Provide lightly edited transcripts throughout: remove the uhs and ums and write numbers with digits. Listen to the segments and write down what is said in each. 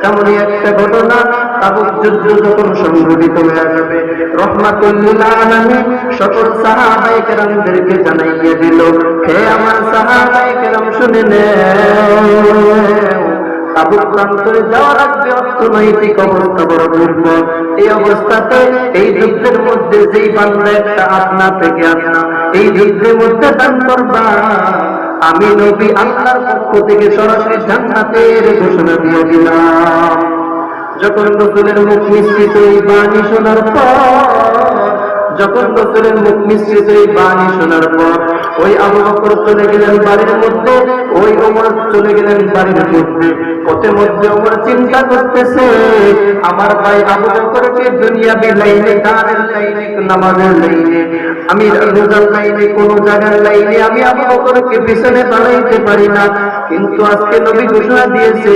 তেমনই একটা ঘটনা তাবুক যুদ্ধ যখন সংঘটিত হয়ে যাবে, রহমাতুল লিল আলামিন সকল সাহাবায়ে কেরামদেরকে জানাইয়া দিল, হে আমার সাহাবায়ে কেরাম শুনে নেও, তাবুক প্রান্তরে যাওয়ার আগে অর্থনৈতিক অবস্থা বড় দুর্বল। এই অবস্থাতে এই যুদ্ধের মধ্যে যেই বান্দা একটা আপনা থেকে আপনা এই যুদ্ধের মধ্যে দান করবা, আমি নবী আল্লাহর পক্ষ থেকে সরাসরি জান্নাতের ঘোষণা দিয়ে দিলাম। যখন রাসূলের মুখ নিঃসৃত এই বাণী শোনার পর ওই আবু বকর চলে গেলেন বাড়ির মধ্যে, ওই ওমর চলে গেলেন বাড়ির মধ্যে। পথে মধ্যে ওমর চিন্তা করতেছে, আমার ভাই আবু বকরকে দুনিয়াবি লাইনে, দানের লাইনে, নামাজের লাইনে, আমি রোজার লাইনে, কোন জায়গার লাইনে আমি আবু বকরকে পিছনে দাঁড়াইতে পারি না। কিন্তু আজকে নবী ঘোষণা দিয়েছে,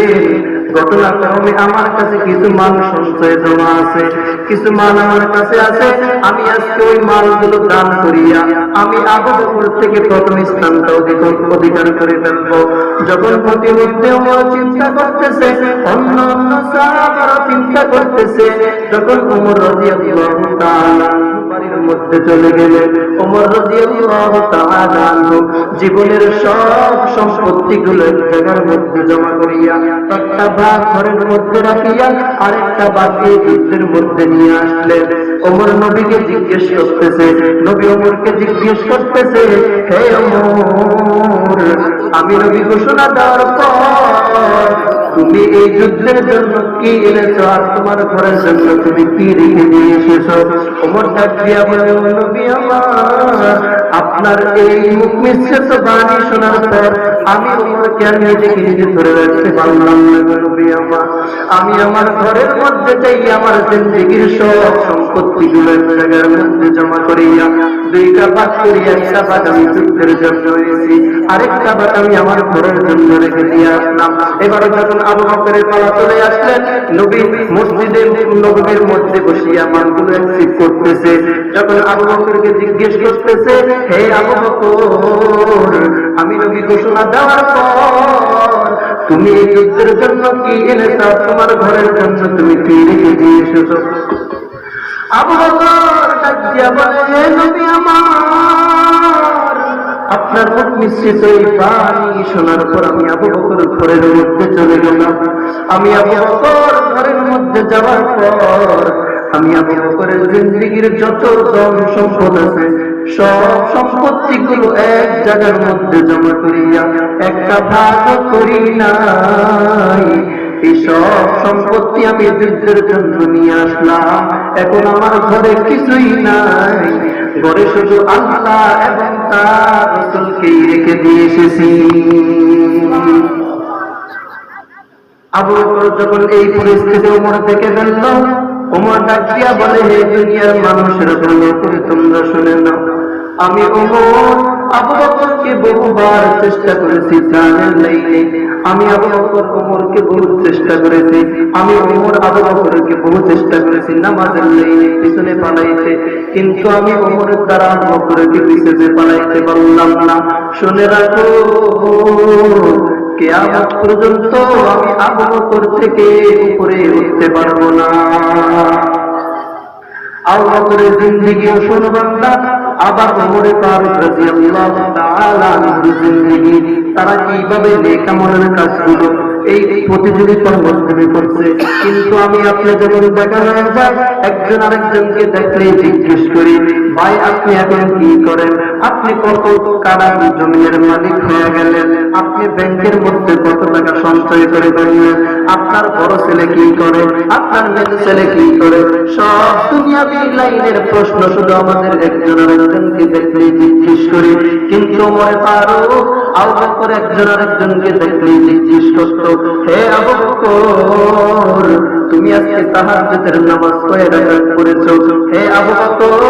ঘটনাক্রমে আমার কাছে কিছু মাল সঞ্চয় জমা আছে, কিছু মাল আমার কাছে আছে, আমি আজকে ওই মালগুলো দান করিয়া আমি আবু বকর থেকে প্রথম স্থানটা অধিকার করে ফেলবো। যখন প্রতিমধ্যে ওমর চিন্তা করতেছে, অন্য অন্য সাহাবারা চিন্তা করতেছে, যখন ওমর রাদিয়াল্লাহু তাআলা বাড়ির মধ্যে চলে গেলেন, ওমর রাদিয়াল্লাহু তাআলা জীবনের সব সম্পত্তিগুলো এক জায়গার মধ্যে জমা করিয়া একটা ভাগ ঘরের মধ্যে রাখিয়া আরেকটা বাকি যুদ্ধের মধ্যে নিয়ে আসলেন। ওমর নবীকে জিজ্ঞেস করতেছে, নবী ওমরকে জিজ্ঞেস করতেছে, হে ওমর, আমি নবী ঘোষণা দেওয়ার পর তুমি এই যুদ্ধের জন্য কি এনেছো, আর তোমার ঘরের জন্য তুমি কি রেখে দিয়ে এসেছো? ওমর ডাক দিয়া বলে, নবী আমার, আপনার এই মুখ মিশ্রিত বাণী শোনার পর আমি ওমরকে আর নিজেকে নিজে ধরে রাখতে পারলাম না। নবী আমার, আমি আমার ঘরের মধ্যে চাই আমার জিন্দেগির সব সম্পত্তি গুলো এক জায়গার মধ্যে জমা করিয়া দুইটা ভাগ করিয়া একটা ভাগ আমি যুদ্ধের জন্য এনেছি, আরেকটা ভাগ আমি আমার ঘরের জন্য রেখে দিয়ে আসলাম। এবারে যখন আবু বকরের পালা চলে আসলেন, নবী মসজিদে নববীর মধ্যে বসিয়া মালগুলো একসিপ করতেছে। যখন আবু বকরকে জিজ্ঞেস করতেছে, হে আবু বকর, আমি নবী ঘোষণা দেওয়ার পর তুমি এই যুদ্ধের জন্য কি এনেছো, তোমার ঘরের জন্য তুমি কি রেখে দিয়ে এসেছো? আবু বকর ডাক দিয়া বলে, নবী আমার, আপনার মুখ মিশ্রিত এই বাণী শোনার পর আমি আবু বকর ঘরের মধ্যে চলে গেলাম। আমি আবু বকর ঘরের মধ্যে যাওয়ার পর আমি আবু বকরের জিন্দেগির যত ধন সম্পদ আছে সব সম্পত্তিগুলো এক জায়গার মধ্যে জমা করিয়া একটা ভাগ করি নাই। এই সব সম্পত্তি আমি যুদ্ধের জন্য নিয়ে আসলাম। এখন আমার ঘরে কিছুই নাই, ঘরে শুধু আল্লাহ এবং তার রাসূলকেই রেখে দিয়ে এসেছি। আবু বকর যখন এই পরিস্থিতি ওমর দেখে ফেলল, ওমর ডাক দিয়া বলে, হে দুনিয়ার মানুষের ভালো করে তোমরা শুনে নাও, আমি ওমর আবু বকরকে বহুবার চেষ্টা করেছি জানের লাইনে, আমি আবু বকর ওমরকে বহু চেষ্টা করেছি, আমি ওমর আবু বকরকে বহু চেষ্টা করেছি নামাজের লাইনে পিছনে পালাইতে, কিন্তু আমি ওমরের দ্বারা আবু বকরকে পিছনে পালাইতে পারলাম না। শুনে রাখো, কিয়ামত পর্যন্ত আমি আবু বকর থেকে উপরে উঠতে পারবো না। আবু বকরের জিন্দেগি ও শোনো বান্দা, আবার ওমর ফারুক রাদিয়াল্লাহু তাআলা আনহুর জিন্দেগি, তারা কিভাবে নেক আমলের কাজগুলো এই প্রতিযোগিতার মাধ্যমে করছে। কিন্তু আমি আপনি যখন দেখা হয়ে যায়, একজন আরেকজনকে দেখলে জিজ্ঞেস করি, ভাই আপনি এখন কি করেন, আপনি কত কাড়া জমির মালিক হয়ে গেলেন, আপনি ব্যাংকের মধ্যে কত টাকা সঞ্চয় করে ফেললেন, আপনার বড় ছেলে কি করে, আপনার মেয়ে ছেলে কি করে, সব দুনিয়াবি লাইনের প্রশ্ন শুধু আমাদের একজন আরেকজনকে দেখলে জিজ্ঞেস করি। কিন্তু ওমর ফারুক আবু বকর একজন আরেকজনকে দেখলে জিজ্ঞেস করতো, হে আবু বকর, তুমি আজকে তাহাজ্জুদের নামাজ কয় রাকাত পড়েছো? হে আবু বকর,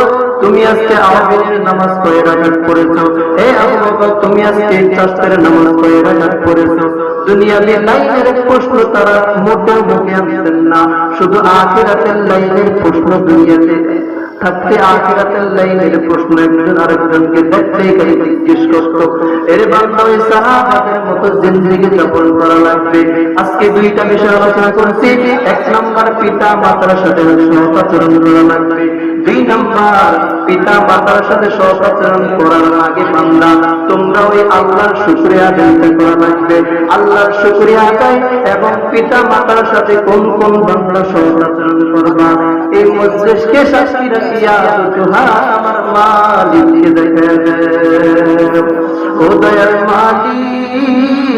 তুমি আজকে আওয়াবিনের নামাজ কয় রাকাত পড়েছো? হে আবু বকর, তুমি আজকে তাসবিহের নামাজ কয় রাকাত পড়েছো? দুনিয়াবি লাইনের প্রশ্ন তারা মোটেও মুখে আনতেন না, শুধু আখিরাতের লাইনের প্রশ্ন দুনিয়াতে থাকতে আখিরাতের লাইনের প্রশ্ন একজন আরেকজনকে দেখতে গেলে জিজ্ঞেস করত, এর বান্দা ওই সাহাবাদের মতো জিন্দেগি যাপন করা লাগবে। আজকে দুইটা বিষয় আলোচনা করেছি। এক নাম্বার, পিতা মাতার সাথে সদাচরণ করা লাগবে। দুই নাম্বার, পিতা মাতার সাথে সদাচরণ করার আগে বান্দা তোমরা ওই আল্লাহর শুকরিয়া আদায় করা লাগবে। আল্লাহর শুকরিয়া আদায় এবং পিতা মাতার সাথে কোন কোন বান্দা সদাচরণ করবা, এই মজলিসকে সাক্ষী রাখিয়া দুজোহা আমার মালিককে দেখা দেয়। ও দয়ার মালিক,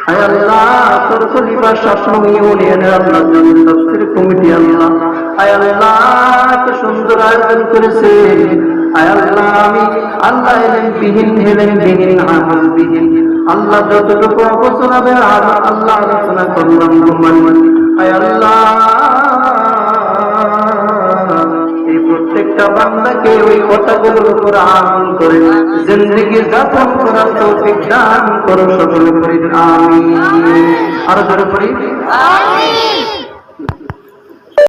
আয় আল্লাহ, তোর খলিফা শাসন ইউনিয়নের আল্লাহ তাফসীর কমিটি আল্লাহ, আয় আল্লাহ এত সুন্দর আয়োজন করেছে। আয় আল্লাহ, আমি আল্লাহ এলেমবিহীন আমলবিহীন আল্লাহ যতটুকু আলোচনা আল্লাহ আলোচনা করলাম তোমার, আয় আল্লাহ এই প্রত্যেকটা বান্দাকে ওই কথাগুলোর উপর আমল করে জিন্দেগি যাপন করার তৌফিক দান করো সকলে পড়ি আমিন। আরো জোরে পড়ি আমিন।